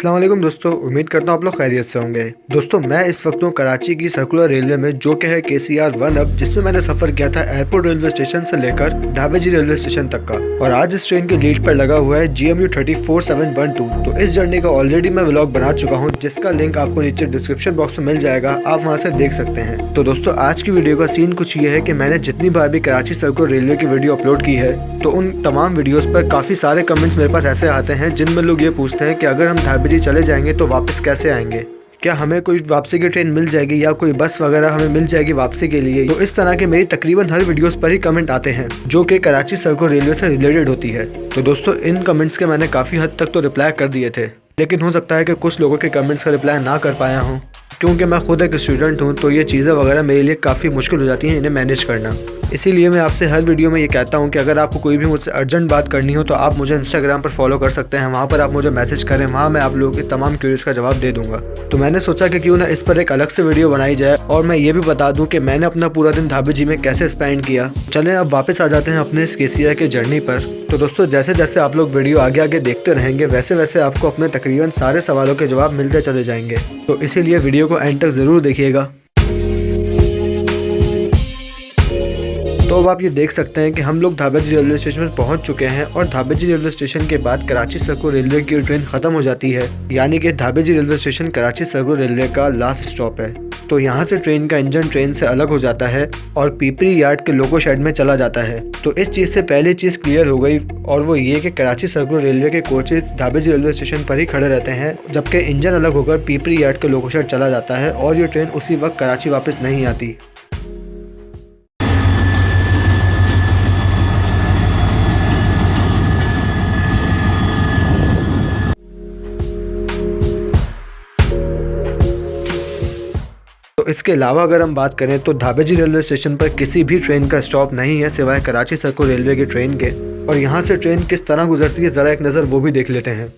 अस्सलाम वालेकुम दोस्तों, उम्मीद करता हूँ आप लोग खैरियत से होंगे। दोस्तों मैं इस वक्त हूँ कराची की सर्कुलर रेलवे में, जो कि है KCR 1 अब, जिसमें मैंने सफ़र किया था एयरपोर्ट रेलवे स्टेशन से लेकर ढाबेजी रेलवे स्टेशन तक का। और आज इस ट्रेन की लीड पर लगा हुआ है GMU 34712। तो इस जर्नी का ऑलरेडी मैं व्लॉग बना चुका हूँ, जिसका लिंक आपको नीचे डिस्क्रिप्शन बॉक्स में मिल जाएगा, आप वहाँ से देख सकते हैं। तो दोस्तों आज की वीडियो का सीन कुछ ये है कि मैंने जितनी बार भी कराची सर्कुलर रेलवे की वीडियो अपलोड की है, तो उन तमाम वीडियोस पर काफ़ी सारे कमेंट्स मेरे पास ऐसे आते हैं जिनमें लोग ये पूछते हैं कि अगर हम ढाबेजी चले जाएंगे तो वापस कैसे आएंगे, क्या हमें कोई वापसी की ट्रेन मिल जाएगी या कोई बस वगैरह हमें मिल जाएगी वापसी के लिए। तो इस तरह के मेरी तकरीबन हर वीडियोस पर ही कमेंट आते हैं जो कि कराची सर्कुलर रेलवे से रिलेटेड होती है। तो दोस्तों इन कमेंट्स के मैंने काफ़ी हद तक तो रिप्लाई कर दिए थे, लेकिन हो सकता है कि कुछ लोगों के कमेंट्स का रिप्लाई ना कर पाया हूँ, क्योंकि मैं खुद एक स्टूडेंट हूँ, तो ये चीज़ें वगैरह मेरे लिए काफ़ी मुश्किल हो जाती हैं इन्हें मैनेज करना। इसीलिए मैं आपसे हर वीडियो में ये कहता हूँ कि अगर आपको कोई भी मुझसे अर्जेंट बात करनी हो तो आप मुझे इंस्टाग्राम पर फॉलो कर सकते हैं, वहाँ पर आप मुझे मैसेज करें, वहाँ मैं आप लोगों की तमाम क्वेरीज का जवाब दे दूँगा। तो मैंने सोचा कि क्यों ना इस पर एक अलग से वीडियो बनाई जाए और मैं ये भी बता दूँ कि मैंने अपना पूरा दिन ढाबेजी में कैसे स्पेंड किया। चलें अब वापस आ जाते हैं अपने इस KCR के जर्नी पर। तो दोस्तों जैसे जैसे आप लोग वीडियो आगे आगे देखते रहेंगे, वैसे वैसे आपको अपने तकरीबन सारे सवालों के जवाब मिलते चले जाएंगे। तो इसीलिए वीडियो को एंड तक ज़रूर देखिएगा। तो अब आप ये देख सकते हैं कि हम लोग ढाबेजी रेलवे स्टेशन पर पहुंच चुके हैं और ढाबेजी रेलवे स्टेशन के बाद कराची सर्कुलर रेलवे की ट्रेन ख़त्म हो जाती है, यानी कि Dhabeji railway station Karachi circular railway का लास्ट स्टॉप है। तो यहाँ से ट्रेन का इंजन ट्रेन से अलग हो जाता है और पीपरी यार्ड के लोको शेड में चला जाता है। तो इस चीज़ से पहली चीज़ क्लियर हो गई, और वो ये कि कराची सर्कुलर रेलवे के कोचेस ढाबेजी रेलवे स्टेशन पर ही खड़े रहते हैं, जबकि इंजन अलग होकर पीपरी यार्ड के लोको शेड चला जाता है और ये ट्रेन उसी वक्त कराची वापस नहीं आती। तो इसके अलावा अगर हम बात करें तो ढाबेजी रेलवे स्टेशन पर किसी भी ट्रेन का स्टॉप नहीं है सिवाय कराची सर्कुलर रेलवे की ट्रेन के। और यहाँ से ट्रेन किस तरह गुजरती है ज़रा एक नज़र वो भी देख लेते हैं।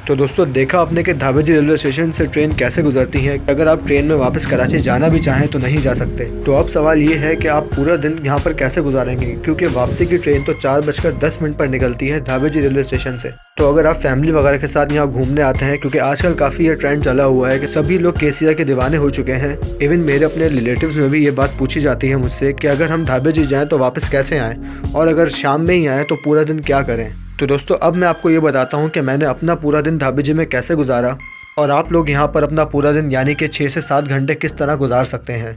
तो दोस्तों देखा आपने कि ढाबेजी रेलवे स्टेशन से ट्रेन कैसे गुजरती है। अगर आप ट्रेन में वापस कराची जाना भी चाहें तो नहीं जा सकते। तो अब सवाल ये है कि आप पूरा दिन यहाँ पर कैसे गुजारेंगे, क्योंकि वापसी की ट्रेन तो 4:10 पर निकलती है ढाबेजी रेलवे स्टेशन से। तो अगर आप फैमिली वगैरह के साथ यहाँ घूमने आते हैं, क्योंकि आजकल काफ़ी ये ट्रेंड चला हुआ है कि सभी लोग KCR के दीवाने हो चुके हैं। इवन मेरे अपने रिलेटिव्स में भी ये बात पूछी जाती है मुझसे कि अगर हम ढाबेजी जाएँ तो वापस कैसे आएँ, और अगर शाम में ही आएँ तो पूरा दिन क्या करें। तो दोस्तों अब मैं आपको ये बताता हूँ कि मैंने अपना पूरा दिन ढाबेजी में कैसे गुजारा, और आप लोग यहाँ पर अपना पूरा दिन यानी कि 6 से 7 घंटे किस तरह गुजार सकते हैं।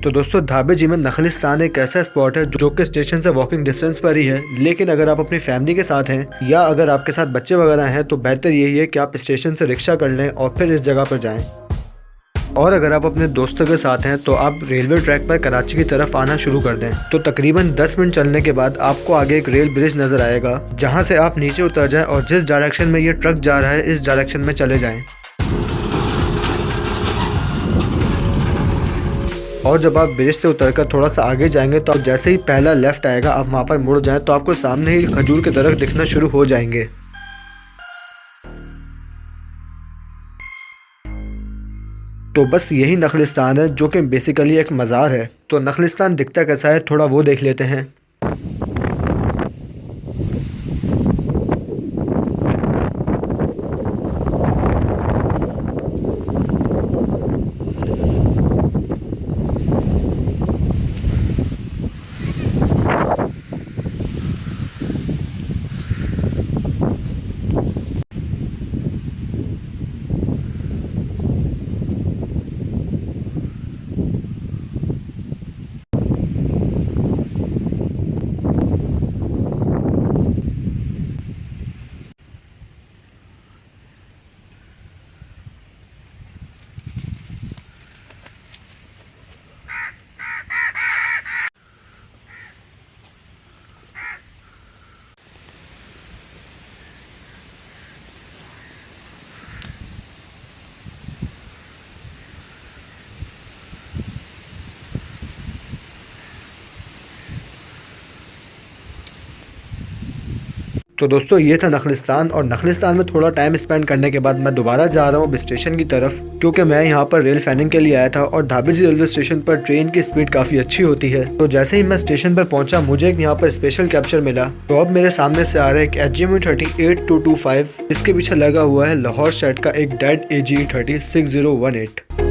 तो दोस्तों ढाबेजी में नखलिस्तान एक ऐसा स्पॉट है जो कि स्टेशन से वॉकिंग डिस्टेंस पर ही है, लेकिन अगर आप अपनी फैमिली के साथ हैं या अगर आपके साथ बच्चे वगैरह हैं तो बेहतर यही है कि आप स्टेशन से रिक्शा कर लें और फिर इस जगह पर जाएँ। और अगर आप अपने दोस्तों के साथ हैं तो आप रेलवे ट्रैक पर कराची की तरफ आना शुरू कर दें। तो तकरीबन 10 मिनट चलने के बाद आपको आगे एक रेल ब्रिज नज़र आएगा, जहां से आप नीचे उतर जाएं और जिस डायरेक्शन में ये ट्रक जा रहा है इस डायरेक्शन में चले जाएं। और जब आप ब्रिज से उतरकर थोड़ा सा आगे जाएंगे तो जैसे ही पहला लेफ्ट आएगा आप वहाँ पर मुड़ जाएँ तो आपको सामने ही खजूर के दरख्त दिखना शुरू हो जाएंगे। तो बस यही नखलिस्तान है, जो कि बेसिकली एक मज़ार है। तो नखलिस्तान दिखता कैसा है थोड़ा वो देख लेते हैं। तो दोस्तों ये था नखलिस्तान, और नखलिस्तान में थोड़ा टाइम स्पेंड करने के बाद मैं दोबारा जा रहा हूँ अब स्टेशन की तरफ, क्योंकि मैं यहाँ पर रेल फैनिंग के लिए आया था और धाबेजी रेलवे स्टेशन पर ट्रेन की स्पीड काफ़ी अच्छी होती है। तो जैसे ही मैं स्टेशन पर पहुंचा मुझे एक यहाँ पर स्पेशल कैप्चर मिला। तो अब मेरे सामने से आ रहा है एक HGME 38225, इसके पीछे लगा हुआ है लाहौर सेट का एक डेड AGE 306018।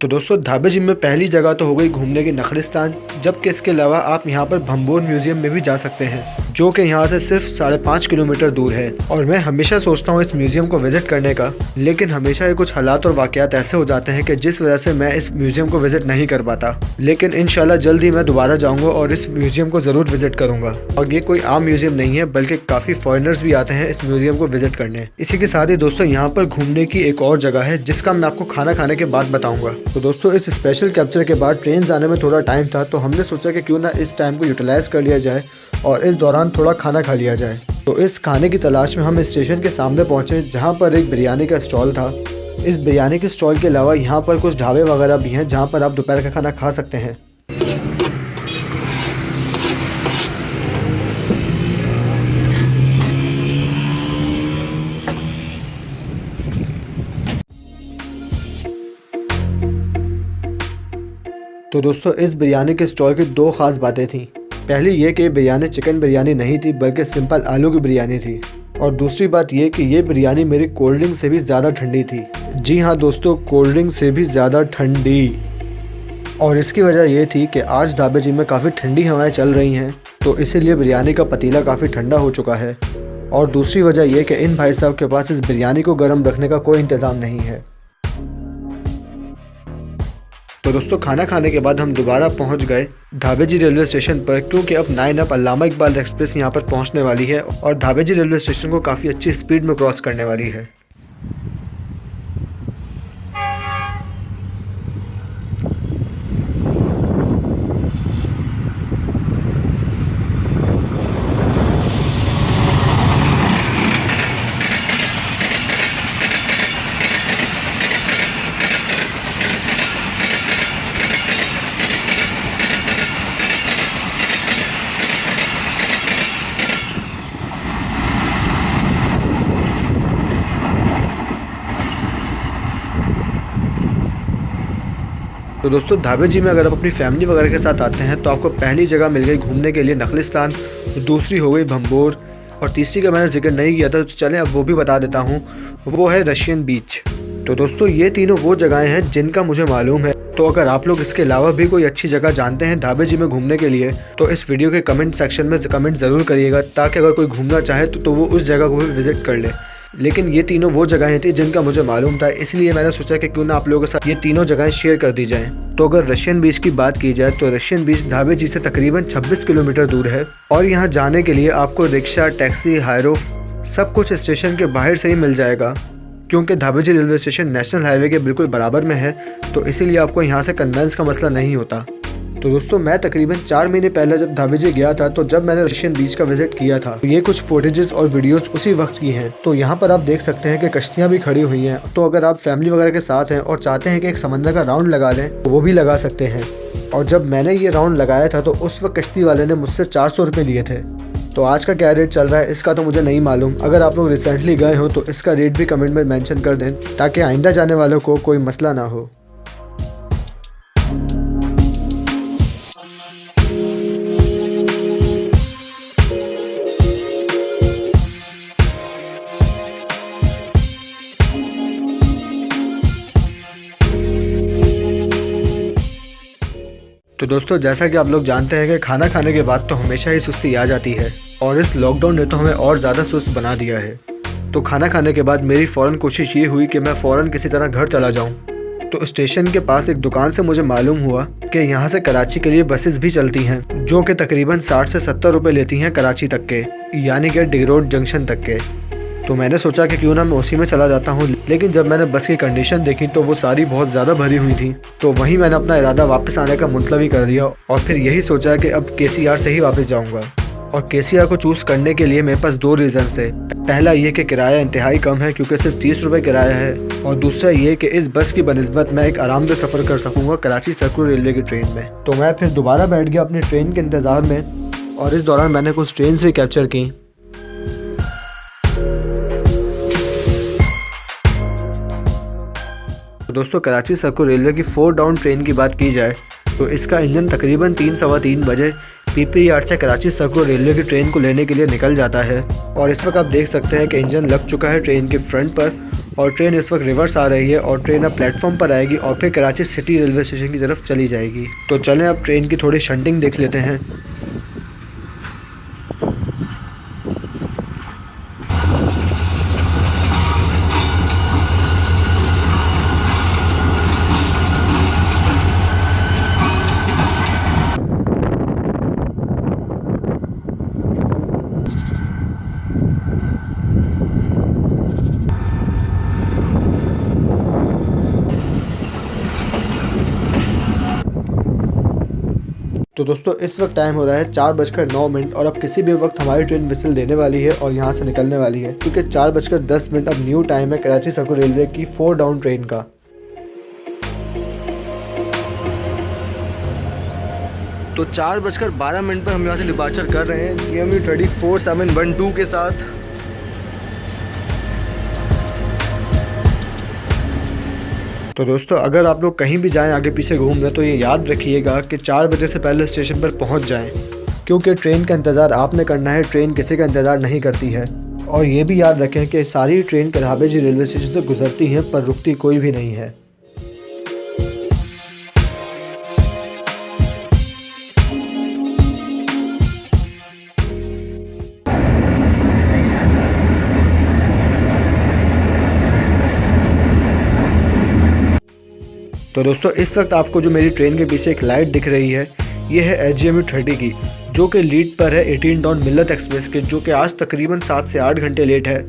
तो दोस्तों धाबेजी में पहली जगह तो हो गई घूमने की नखलिस्तान, जबकि इसके अलावा आप यहाँ पर भंबोर म्यूजियम में भी जा सकते हैं, जो कि यहाँ से सिर्फ 5.5 किलोमीटर दूर है। और मैं हमेशा सोचता हूँ इस म्यूजियम को विजिट करने का, लेकिन हमेशा ये कुछ हालात और वाकयात ऐसे हो जाते हैं कि जिस वजह से मैं इस म्यूजियम को विजिट नहीं कर पाता। लेकिन इंशाल्लाह जल्द ही मैं दोबारा जाऊँगा और इस म्यूजियम को ज़रूर विजिट करूँगा। और ये कोई आम म्यूजियम नहीं है, बल्कि काफ़ी फॉरेनर्स भी आते हैं इस म्यूजियम को विजिट करने। इसी के साथ ही दोस्तों यहाँ पर घूमने की एक और जगह है, जिसका मैं आपको खाना खाने के बाद बताऊँगा। तो दोस्तों इस स्पेशल कैप्चर के बाद ट्रेन जाने में थोड़ा टाइम था, तो हमने सोचा कि क्यों ना इस टाइम को यूटिलाइज कर लिया जाए और इस दौरान थोड़ा खाना खा लिया जाए। तो इस खाने की तलाश में हम स्टेशन के सामने पहुंचे, जहां पर एक बिरयानी का स्टॉल था। इस बिरयानी के स्टॉल के अलावा यहां पर कुछ ढाबे वगैरह भी हैं, जहां पर आप दोपहर का खाना खा सकते हैं। तो दोस्तों इस बिरयानी के स्टॉल की दो ख़ास बातें थीं। पहली ये कि बिरयानी चिकन बिरयानी नहीं थी, बल्कि सिंपल आलू की बिरयानी थी। और दूसरी बात ये कि ये बिरयानी मेरी कोल्ड ड्रिंक से भी ज़्यादा ठंडी थी। जी हाँ दोस्तों, कोल्ड ड्रिंक से भी ज़्यादा ठंडी। और इसकी वजह ये थी कि आज धाबेजी में काफ़ी ठंडी हवाएं चल रही हैं, तो इसीलिए बिरयानी का पतीला काफ़ी ठंडा हो चुका है। और दूसरी वजह यह कि इन भाई साहब के पास इस बिरयानी को गर्म रखने का कोई इंतज़ाम नहीं है। तो दोस्तों खाना खाने के बाद हम दोबारा पहुंच गए धाबेजी रेलवे स्टेशन पर, क्योंकि अब 9 अल्लामा इकबाल एक्सप्रेस यहां पर पहुंचने वाली है और धाबेजी रेलवे स्टेशन को काफ़ी अच्छी स्पीड में क्रॉस करने वाली है। तो दोस्तों धाबेजी में अगर आप अपनी फैमिली वगैरह के साथ आते हैं तो आपको पहली जगह मिल गई घूमने के लिए नखलिस्तान, दूसरी हो गई भंबोर, और तीसरी का मैंने जिक्र नहीं किया था, तो चलें अब वो भी बता देता हूँ। वो है रशियन बीच। तो दोस्तों ये तीनों वो जगहें हैं जिनका मुझे मालूम है। तो अगर आप लोग इसके अलावा भी कोई अच्छी जगह जानते हैं धाबेजी में घूमने के लिए, तो इस वीडियो के कमेंट सेक्शन में कमेंट ज़रूर करिएगा, ताकि अगर कोई घूमना चाहे तो वो उस जगह को भी विज़िट कर ले। लेकिन ये तीनों वो जगहें थी जिनका मुझे मालूम था, इसलिए मैंने सोचा कि क्यों ना आप लोगों के साथ ये तीनों जगहें शेयर कर दी जाएं। तो अगर रशियन बीच की बात की जाए तो रशियन बीच धाबेजी से तकरीबन 26 किलोमीटर दूर है, और यहाँ जाने के लिए आपको रिक्शा, टैक्सी, हायरूफ सब कुछ स्टेशन के बाहर से ही मिल जाएगा, क्योंकि धाबेजी रेलवे स्टेशन नेशनल हाईवे के बिल्कुल बराबर में है, तो इसीलिए आपको यहाँ से कन्वेंस का मसला नहीं होता। तो दोस्तों मैं तकरीबन 4 महीने पहले जब धाबेजी गया था, तो जब मैंने रशियन बीच का विजिट किया था, तो ये कुछ फुटेजेस और वीडियोस उसी वक्त की हैं। तो यहाँ पर आप देख सकते हैं कि कश्तियाँ भी खड़ी हुई हैं। तो अगर आप फैमिली वगैरह के साथ हैं और चाहते हैं कि एक समंदर का राउंड लगा लें, तो वो भी लगा सकते हैं। और जब मैंने ये राउंड लगाया था तो उस वक्त कश्ती वाले ने मुझसे 400 रुपये लिए थे। तो आज का क्या रेट चल रहा है इसका तो मुझे नहीं मालूम। अगर आप लोग रिसेंटली गए हो तो इसका रेट भी कमेंट में मेंशन कर दें, ताकि आइंदा जाने वालों को कोई मसला ना हो। तो दोस्तों जैसा कि आप लोग जानते हैं कि खाना खाने के बाद तो हमेशा ही सुस्ती आ जाती है, और इस लॉकडाउन ने तो हमें और ज़्यादा सुस्त बना दिया है। तो खाना खाने के बाद मेरी फ़ौरन कोशिश ये हुई कि मैं फ़ौरन किसी तरह घर चला जाऊं। तो स्टेशन के पास एक दुकान से मुझे मालूम हुआ कि यहाँ से कराची के लिए बसेस भी चलती हैं, जो कि तकरीबन 60 से 70 रुपये लेती हैं कराची तक के, यानी कि डिग रोड जंक्शन तक के। तो मैंने सोचा कि क्यों ना मैं उसी में चला जाता हूँ, लेकिन जब मैंने बस की कंडीशन देखी तो वो सारी बहुत ज़्यादा भरी हुई थी। तो वहीं मैंने अपना इरादा वापस आने का मुलतवी कर दिया और फिर यही सोचा कि अब KCR से ही वापस जाऊँगा। और KCR को चूज़ करने के लिए मेरे पास 2 रीज़न थे। पहला ये कि किराया इंतहाई कम है क्योंकि सिर्फ 30 रुपये किराया है, और दूसरा ये कि इस बस की बनिस्बत मैं एक आरामदेह सफ़र कर सकूँगा कराची सर्कुलर रेलवे की ट्रेन में। तो मैं फिर दोबारा बैठ गया अपनी ट्रेन के इंतज़ार में, और इस दौरान मैंने कुछ ट्रेन्स भी कैप्चर की। तो दोस्तों, कराची सर्कुलर रेलवे की 4 डाउन ट्रेन की बात की जाए तो इसका इंजन तकरीबन 3-3:15 बजे PPE यार्ड से कराची सर्कुलर रेलवे की ट्रेन को लेने के लिए निकल जाता है। और इस वक्त आप देख सकते हैं कि इंजन लग चुका है ट्रेन के फ्रंट पर, और ट्रेन इस वक्त रिवर्स आ रही है और ट्रेन अब प्लेटफॉर्म पर आएगी और फिर कराची सिटी रेलवे स्टेशन की तरफ चली जाएगी। तो चलें अब ट्रेन की थोड़ी शंटिंग देख लेते हैं। तो दोस्तों, इस वक्त टाइम हो रहा है 4:09 और अब किसी भी वक्त हमारी ट्रेन विसल देने वाली है और यहाँ से निकलने वाली है, क्योंकि 4:10 अब न्यू टाइम है कराची सर्कुलर रेलवे की 4 डाउन ट्रेन का। तो 4:12 पर हम यहाँ से डिपार्चर कर रहे हैं GMU 34712 के साथ। तो दोस्तों, अगर आप लोग कहीं भी जाएं आगे पीछे घूमने तो ये याद रखिएगा कि 4 बजे से पहले स्टेशन पर पहुंच जाएं, क्योंकि ट्रेन का इंतज़ार आपने करना है, ट्रेन किसी का इंतज़ार नहीं करती है। और ये भी याद रखें कि सारी ट्रेन धाबेजी रेलवे स्टेशन से गुजरती हैं पर रुकती कोई भी नहीं है। तो दोस्तों, इस वक्त आपको जो मेरी ट्रेन के पीछे एक लाइट दिख रही है, ये है HGMU 30 की, जो कि लीड पर है 18 डाउन मिल्लत एक्सप्रेस के, जो कि आज तकरीबन 7 से 8 घंटे लेट है।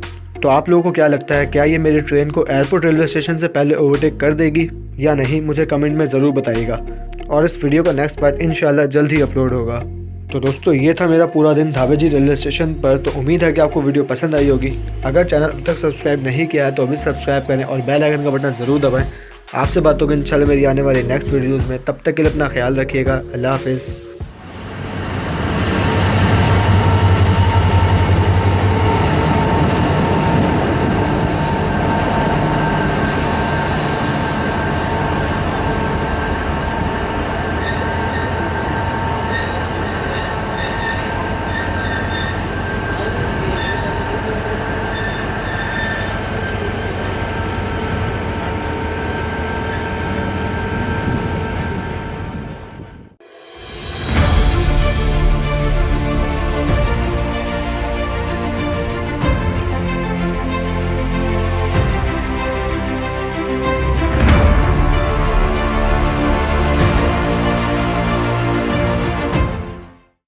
तो आप लोगों को क्या लगता है, क्या ये मेरी ट्रेन को एयरपोर्ट रेलवे स्टेशन से पहले ओवरटेक कर देगी या नहीं? मुझे कमेंट में ज़रूर बताइएगा। और इस वीडियो का नेक्स्ट पार्ट इंशाल्लाह जल्द ही अपलोड होगा। तो दोस्तों, ये था मेरा पूरा दिन धाबेजी रेलवे स्टेशन पर। तो उम्मीद है कि आपको वीडियो पसंद आई होगी। अगर चैनल अब तक सब्सक्राइब नहीं किया है तो अभी सब्सक्राइब करें और बेल आइकन का बटन ज़रूर दबाएं। आपसे बात होगी इंशाल्लाह मेरी आने वाली नेक्स्ट वीडियोज़ में। तब तक के लिए अपना ख्याल रखिएगा। अल्लाह हाफिज़।